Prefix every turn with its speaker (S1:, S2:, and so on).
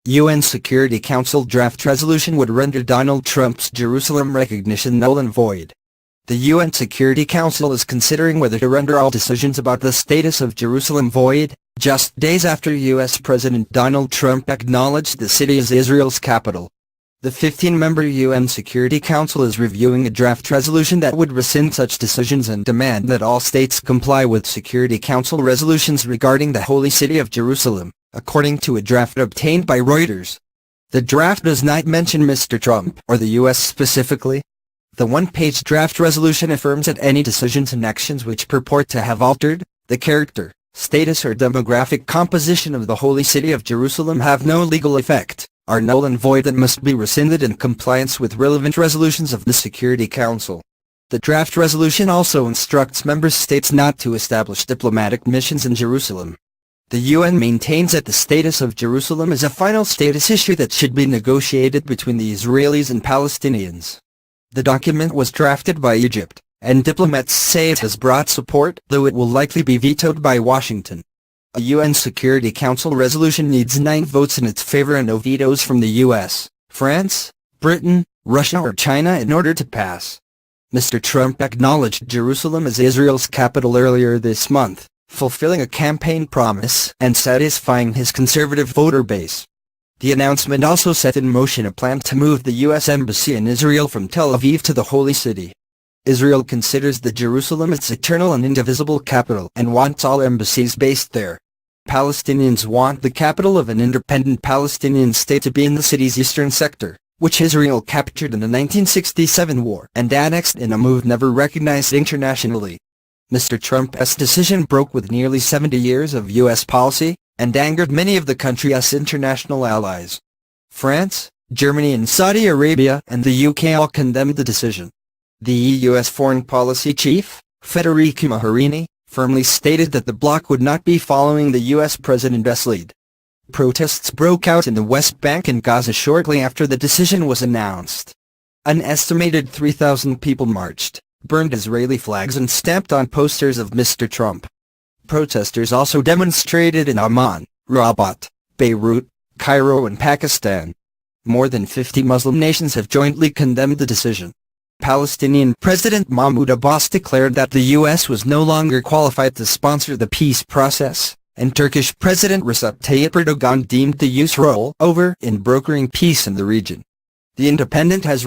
S1: UN Security Council draft resolution would render Donald Trump's Jerusalem recognition null and void. The UN Security Council is considering whether to render all decisions about the status of Jerusalem void, just days after U.S. President Donald Trump acknowledged the city as Israel's capital. The 15-member UN Security Council is reviewing a draft resolution that would rescind such decisions and demand that all states comply with Security Council resolutions regarding the holy city of Jerusalem, according to a draft obtained by Reuters. The draft does not mention Mr. Trump or the U.S. specifically. The one-page draft resolution affirms that any decisions and actions which purport to have altered the character, status or demographic composition of the holy city of Jerusalem have no legal effect, are null and void and must be rescinded in compliance with relevant resolutions of the Security Council. The draft resolution also instructs member states not to establish diplomatic missions in Jerusalem. The UN maintains that the status of Jerusalem is a final status issue that should be negotiated between the Israelis and Palestinians. The document was drafted by Egypt, and diplomats say it has broad support, though it will likely be vetoed by Washington. A UN Security Council resolution needs 9 votes in its favor and no vetoes from the US, France, Britain, Russia or China in order to pass. Mr. Trump acknowledged Jerusalem as Israel's capital earlier this month, fulfilling a campaign promise and satisfying his conservative voter base. The announcement also set in motion a plan to move the U.S. Embassy in Israel from Tel Aviv to the Holy City. Israel considers the Jerusalem its eternal and indivisible capital and wants all embassies based there. Palestinians want the capital of an independent Palestinian state to be in the city's eastern sector, which Israel captured in the 1967 war and annexed in a move never recognized internationally. Mr. Trump's decision broke with nearly 70 years of U.S. policy, and angered many of the country's international allies. France, Germany and Saudi Arabia and the UK all condemned the decision. The EU's foreign policy chief, Federica Mogherini, firmly stated that the bloc would not be following the U.S. president's lead. Protests broke out in the West Bank and Gaza shortly after the decision was announced. An estimated 3,000 people marched, burned Israeli flags and stamped on posters of Mr. Trump. Protesters also demonstrated in Amman, Rabat, Beirut, Cairo and Pakistan. More than 50 Muslim nations have jointly condemned the decision. Palestinian President Mahmoud Abbas declared that the U.S. was no longer qualified to sponsor the peace process, and Turkish President Recep Tayyip Erdogan deemed the U.S. role over in brokering peace in the region. The Independent has